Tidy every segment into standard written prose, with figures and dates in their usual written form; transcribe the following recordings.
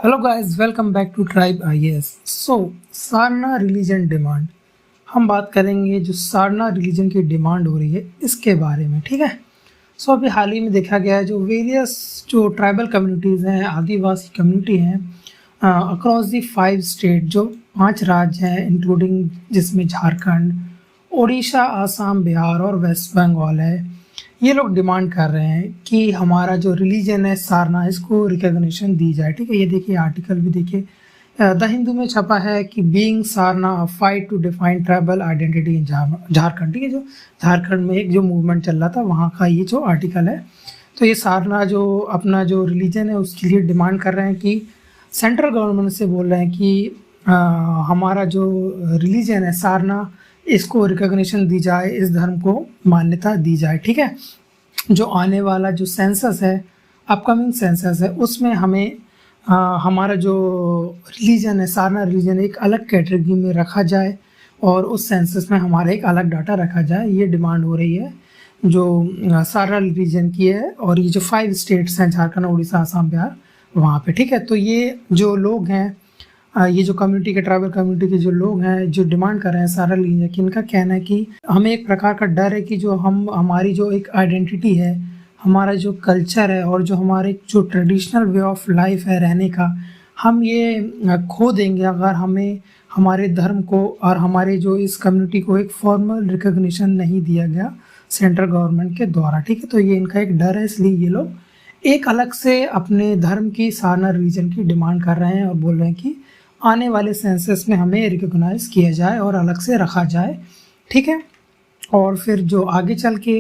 Hello guys, welcome back to tribe IAS. Sarna religion demand, हम बात करेंगे जो सारना रिलीजन की डिमांड हो रही है इसके बारे में। ठीक है। अभी हाल ही में देखा गया है जो वेरियस जो ट्राइबल कम्युनिटीज़ हैं, आदिवासी कम्युनिटी हैं अक्रॉस दी 5 स्टेट, जो 5 राज्य हैं इंक्लूडिंग जिसमें झारखंड, उड़ीसा, आसाम, बिहार और वेस्ट बंगाल है। ये लोग डिमांड कर रहे हैं कि हमारा जो रिलीजन है सारना, इसको रिकॉग्निशन दी जाए। ठीक है। ये देखिए आर्टिकल भी देखिए, द हिंदू में छपा है कि being Sarna fight to define tribal identity in Jharkhand. ठीक है। जो झारखंड में एक जो मूवमेंट चल रहा था वहाँ का ये जो आर्टिकल है। तो ये सारना जो अपना जो रिलीजन है उसके लिए डिमांड कर रहे हैं कि सेंट्रल गवर्नमेंट से बोल रहे हैं कि हमारा जो रिलीजन है सारना, इसको रिकॉग्निशन दी जाए, इस धर्म को मान्यता दी जाए। ठीक है। जो आने वाला जो सेंसस है, अपकमिंग सेंसस है, उसमें हमें हमारा जो रिलीजन है सारना रिलीजन एक अलग कैटेगरी में रखा जाए और उस सेंसस में हमारा एक अलग डाटा रखा जाए। ये डिमांड हो रही है जो सारना रिलीजन की है। और ये जो 5 स्टेट्स हैं, झारखंड, उड़ीसा, आसाम, बिहार, वहाँ पे। ठीक है। तो ये जो लोग हैं, ये जो कम्युनिटी के, ट्राइबल कम्युनिटी के जो लोग हैं जो डिमांड कर रहे हैं सारा लीजिए, कि इनका कहना है कि हमें एक प्रकार का डर है कि जो हमारी जो एक आइडेंटिटी है, हमारा जो कल्चर है और जो हमारे जो ट्रेडिशनल वे ऑफ लाइफ है रहने का, हम ये खो देंगे अगर हमें हमारे धर्म को और हमारे जो इस कम्युनिटी को एक फॉर्मल रिकॉग्निशन नहीं दिया गया सेंट्रल गवर्नमेंट के द्वारा। ठीक है। तो ये इनका एक डर है, इसलिए ये लोग एक अलग से अपने धर्म की सारना रिलीजन की डिमांड कर रहे हैं और बोल रहे हैं कि आने वाले सेंसस में हमें रिकॉग्नाइज किया जाए और अलग से रखा जाए। ठीक है। और फिर जो आगे चल के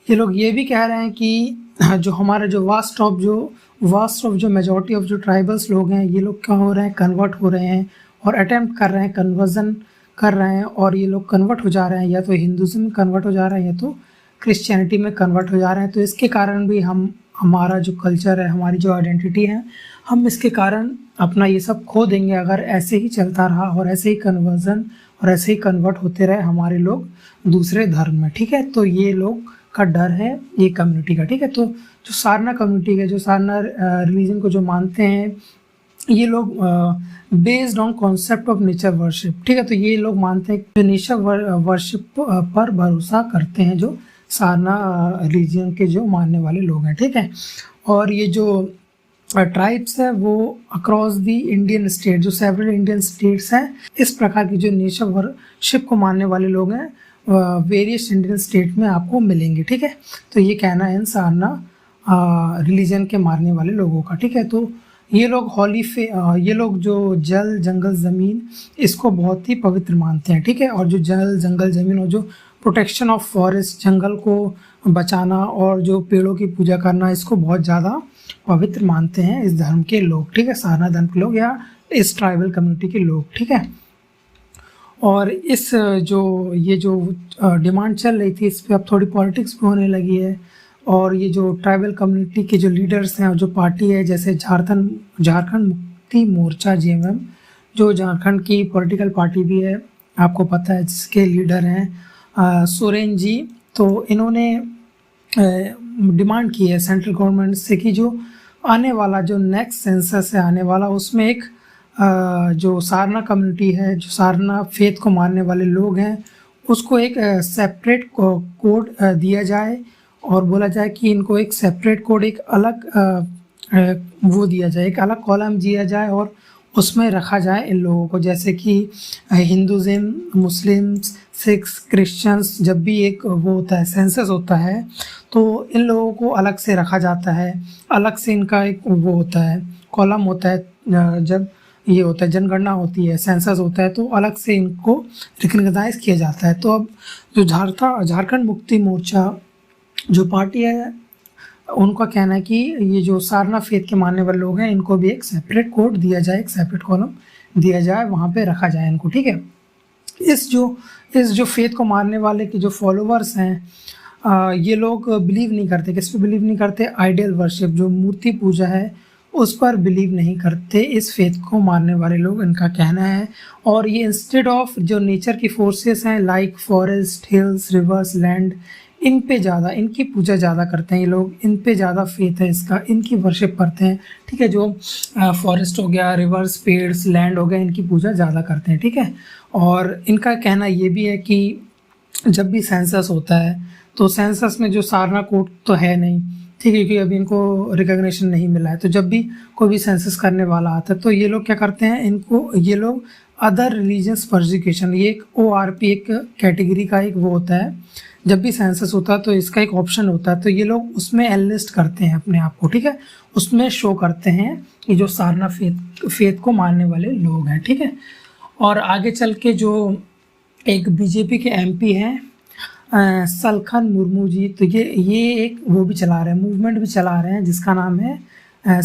ये लोग ये भी कह रहे हैं कि जो हमारा जो वास्ट ऑफ जो मेजॉरिटी ऑफ जो ट्राइबल्स लोग हैं, ये लोग क्या हो रहे हैं, कन्वर्ट हो रहे हैं और अटेम्प्ट कर रहे हैं, कन्वर्जन कर रहे हैं। और ये लोग कन्वर्ट हो जा रहे हैं, या तो हिंदुज़म में कन्वर्ट हो जा रहे हैं या तो क्रिश्चियनिटी में कन्वर्ट हो जा रहे हैं। तो इसके कारण भी हमारा जो कल्चर है, हमारी जो आइडेंटिटी है, हम इसके कारण अपना ये सब खो देंगे अगर ऐसे ही चलता रहा और ऐसे ही कन्वर्जन और ऐसे ही कन्वर्ट होते रहे हमारे लोग दूसरे धर्म में। ठीक है। तो ये लोग का डर है ये कम्युनिटी का। ठीक है। तो जो सारना कम्युनिटी है, जो सारना रिलीजन को जो मानते हैं, ये लोग based on concept of nature worship. ठीक है। तो ये लोग मानते हैं कि नेचर वर्शिप पर भरोसा करते हैं जो सारना रिलीजन के जो मानने वाले लोग हैं। ठीक है। और ये जो ट्राइब्स है वो अक्रॉस दी इंडियन स्टेट, जो सेवरल इंडियन स्टेट्स हैं, इस प्रकार की जो नेचर वर्शिप को मानने वाले लोग हैं वेरियस इंडियन स्टेट में आपको मिलेंगे। ठीक है। तो ये कहना है इन सारना रिलीजन के मानने वाले लोगों का। ठीक है। तो ये लोग ये लोग जो जल, जंगल, ज़मीन, इसको बहुत ही पवित्र मानते हैं। ठीक है। और जो जल, जंगल, ज़मीन और जो प्रोटेक्शन ऑफ फॉरेस्ट, जंगल को बचाना और जो पेड़ों की पूजा करना, इसको बहुत ज़्यादा पवित्र मानते हैं इस धर्म के लोग। ठीक है। सारना धर्म के लोग या इस ट्राइबल कम्युनिटी के लोग। ठीक है। और इस ये जो डिमांड चल रही थी, इस पर अब थोड़ी पॉलिटिक्स भी होने लगी है। और ये जो ट्राइबल कम्युनिटी के जो लीडर्स हैं और जो पार्टी है, जैसे झारखंड मुक्ति मोर्चा जेएमएम, जो झारखंड की पॉलिटिकल पार्टी भी है, आपको पता है, जिसके लीडर हैं सोरेन जी। तो इन्होंने डिमांड की है सेंट्रल गवर्नमेंट से कि जो आने वाला जो नेक्स्ट सेंसस है आने वाला, उसमें एक जो सारना कम्युनिटी है, जो सारना फेथ को मानने वाले लोग हैं, उसको एक सेपरेट कोड दिया जाए और बोला जाए कि इनको एक सेपरेट कोड, एक अलग वो दिया जाए, एक अलग कॉलम दिया जाए और उसमें रखा जाए इन लोगों को। जैसे कि हिंदुज़म, मुस्लिम्स, सिख्स, क्रिश्चियंस, जब भी एक वो होता है सेंसस होता है, तो इन लोगों को अलग से रखा जाता है, अलग से इनका एक वो होता है, कॉलम होता है। जब ये होता है, जनगणना होती है, सेंसस होता है, तो अलग से इनको रिकग्नाइज किया जाता है। तो अब जो झारखंड मुक्ति मोर्चा जो पार्टी है, उनका कहना है कि ये जो सारना फेथ के मानने वाले लोग हैं, इनको भी एक सेपरेट कोड दिया जाए, एक सेपरेट कॉलम दिया जाए, वहाँ पे रखा जाए इनको। ठीक है। इस जो फेथ को मानने वाले के जो फॉलोवर्स हैं, ये लोग बिलीव नहीं करते, किस पे बिलीव नहीं करते, आइडियल वर्शिप, जो मूर्ति पूजा है, उस पर बिलीव नहीं करते इस फेथ को मानने वाले लोग, इनका कहना है। और ये इंस्टेड ऑफ जो नेचर की फोर्सेस हैं, like forest, hills, rivers, land, इन पे ज़्यादा, इनकी पूजा ज़्यादा करते हैं ये लोग, इन पे ज़्यादा फेथ है इसका, इनकी वर्शिप करते हैं, ठीक है। जो फॉरेस्ट हो गया, रिवर्स, पेड्स, लैंड हो गया, इनकी पूजा ज़्यादा करते हैं, ठीक है। और इनका कहना ये भी है कि जब भी सेंसस होता है तो सेंसस में जो सारना कोड तो है नहीं, ठीक है, क्योंकि अभी इनको रिकॉग्निशन नहीं मिला है। तो जब भी कोई भी सेंसस करने वाला आता है तो ये लोग क्या करते हैं, इनको ये लोग अदर रिलीजियस परसिक्यूशन, ये एक ORP एक कैटेगरी का एक वो होता है। जब भी सेंसस होता है तो इसका एक ऑप्शन होता है, तो ये लोग उसमें एनलिस्ट करते हैं अपने आप को, ठीक है, उसमें शो करते हैं कि जो सारना फेथ को मानने वाले लोग हैं, ठीक है। और आगे चल के जो एक बीजेपी के MP हैं सलखन मुर्मू जी, तो ये एक वो भी चला रहे हैं, मूवमेंट भी चला रहे हैं जिसका नाम है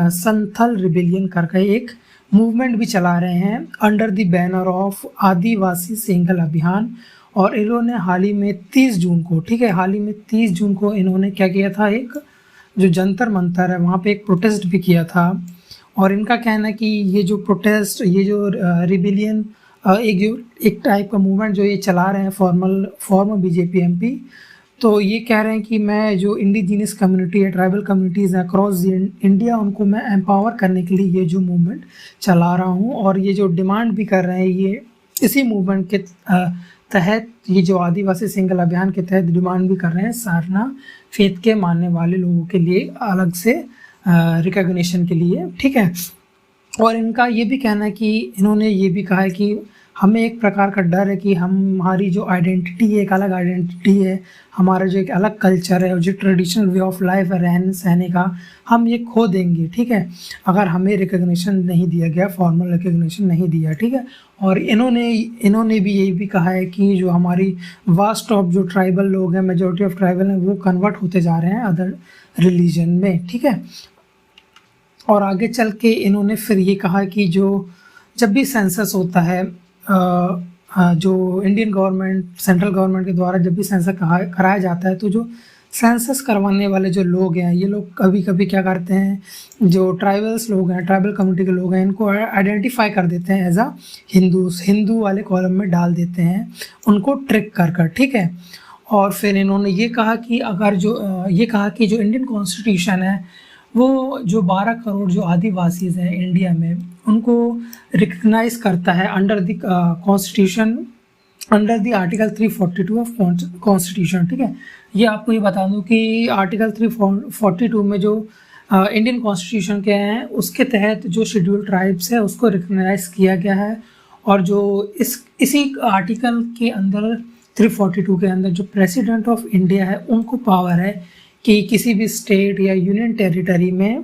संथल रिबेलियन करके एक मूवमेंट भी चला रहे हैं under the banner of Adivasi single अभियान। और इन्होंने हाल ही में 30 जून को, ठीक है, हाल ही में 30 जून को इन्होंने क्या किया था, एक जो जंतर मंतर है वहाँ पे एक प्रोटेस्ट भी किया था। और इनका कहना है कि ये जो प्रोटेस्ट, ये जो रिबेलियन, एक टाइप का मूवमेंट जो ये चला रहे हैं फॉर्मर बीजेपी MP, तो ये कह रहे हैं कि मैं जो इंडिजीनियस कम्युनिटी है, ट्राइबल कम्युनिटीज़ हैं अक्रॉस इंडिया, उनको मैं एम्पावर करने के लिए ये जो मूवमेंट चला रहा हूँ। और ये जो डिमांड भी कर रहे हैं, ये इसी मूवमेंट के तहत, ये जो आदिवासी सिंगल अभियान के तहत डिमांड भी कर रहे हैं सारना फेथ के मानने वाले लोगों के लिए अलग से रिकॉग्निशन के लिए, ठीक है। और इनका ये भी कहना है कि इन्होंने ये भी कहा है कि हमें एक प्रकार का डर है कि हमारी जो आइडेंटिटी है, एक अलग आइडेंटिटी है, हमारा जो एक अलग कल्चर है और जो ट्रेडिशनल वे ऑफ लाइफ है रहने सहने का, हम ये खो देंगे, ठीक है, अगर हमें रिकॉग्निशन नहीं दिया गया, फॉर्मल रिकॉग्निशन नहीं दिया, ठीक है। और इन्होंने भी यही भी कहा है कि जो हमारी वास्ट ऑफ जो ट्राइबल लोग हैं, मेजॉरिटी ऑफ ट्राइबल हैं, वो कन्वर्ट होते जा रहे हैं अदर रिलीजन में, ठीक है। और आगे चल के इन्होंने फिर ये कहा कि जो जब भी सेंसस होता है, जो इंडियन गवर्नमेंट, सेंट्रल गवर्नमेंट के द्वारा जब भी सेंसस कराया जाता है, तो जो सेंसस करवाने वाले जो लोग हैं, ये लोग कभी कभी क्या करते हैं, जो ट्राइबल्स लोग हैं, ट्राइबल कम्युनिटी के लोग हैं, इनको आइडेंटिफाई कर देते हैं एज अ हिंदू वाले कॉलम में डाल देते हैं, उनको ट्रिक कर, ठीक है। और फिर इन्होंने ये कहा कि अगर जो इंडियन कॉन्स्टिट्यूशन है, वो जो 12 करोड़ जो आदिवासीज़ हैं इंडिया में, उनको रिकग्नाइज करता है under the constitution, under the article 342 of constitution, ठीक है। ये आपको ये बता दूं कि आर्टिकल 342 में जो इंडियन कॉन्स्टिट्यूशन के हैं, उसके तहत जो शेड्यूल ट्राइब्स है उसको रिकग्नाइज किया गया है। और जो इसी आर्टिकल के अंदर 342 के अंदर जो प्रेसिडेंट ऑफ इंडिया है, उनको पावर है कि किसी भी स्टेट या यूनियन टेरिटरी में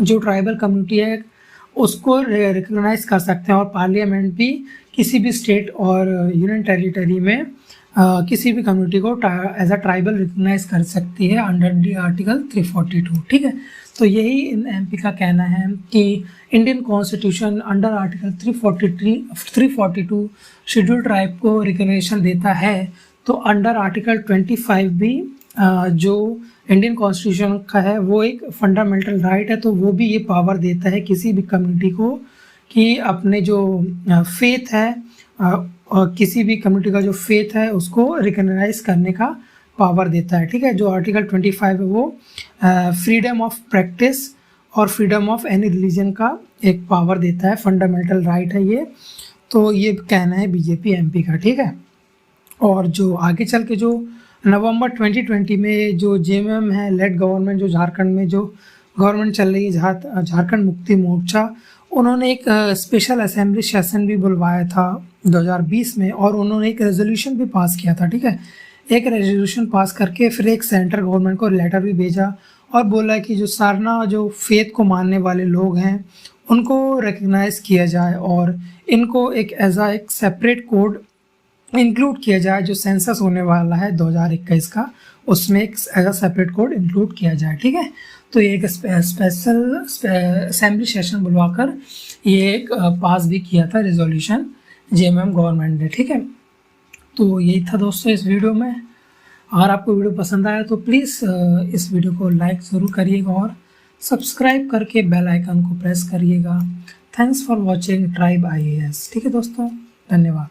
जो ट्राइबल कम्युनिटी है उसको रिकग्नाइज कर सकते हैं। और पार्लियामेंट भी किसी भी स्टेट और यूनियन टेरिटरी में किसी भी कम्युनिटी को एज अ ट्राइबल रिकग्नाइज कर सकती है अंडर द आर्टिकल 342, ठीक है। तो यही इन MP का कहना है कि Indian constitution under article 342 schedule tribe को रिकग्निशन देता है, तो अंडर आर्टिकल 25 भी जो इंडियन कॉन्स्टिट्यूशन का है वो एक फंडामेंटल राइट है, तो वो भी ये पावर देता है किसी भी कम्युनिटी को कि अपने जो फेथ है, किसी भी कम्युनिटी का जो फेथ है उसको रिकग्नाइज करने का पावर देता है, ठीक है। जो आर्टिकल 25 है वो फ्रीडम ऑफ प्रैक्टिस और फ्रीडम ऑफ एनी रिलीजन का एक पावर देता है, फंडामेंटल राइट है ये। तो ये कहना है बीजेपी MP का, ठीक है। और जो आगे चल के जो नवंबर 2020 में जो JMM है लेड गवर्नमेंट, जो झारखंड में जो गवर्नमेंट चल रही है, झारखंड मुक्ति मोर्चा, उन्होंने एक स्पेशल असेंबली सेशन भी बुलवाया था 2020 में, और उन्होंने एक रेजोल्यूशन भी पास किया था, ठीक है। एक रेजोल्यूशन पास करके फिर एक सेंट्रल गवर्नमेंट को लेटर भी भेजा और बोला कि जो सारना जो फेथ को मानने वाले लोग हैं उनको रिकग्नाइज किया जाए और इनको एक एज आ एक सेपरेट कोड इंक्लूड किया जाए, जो सेंसस होने वाला है 2021 का, उसमें एक एज आ सेपरेट कोड इंक्लूड किया जाए, ठीक है। तो ये एक स्पेशल असेंबली सेशन बुलवाकर ये एक पास भी किया था रेजोल्यूशन JMM गवर्नमेंट ने, ठीक है। तो यही था दोस्तों इस वीडियो में। अगर आपको वीडियो पसंद आया तो प्लीज़ इस वीडियो को लाइक ज़रूर करिएगा और सब्सक्राइब करके बेल आइकन को प्रेस करिएगा। Thanks for watching tribe IAS, ठीक है दोस्तों, धन्यवाद।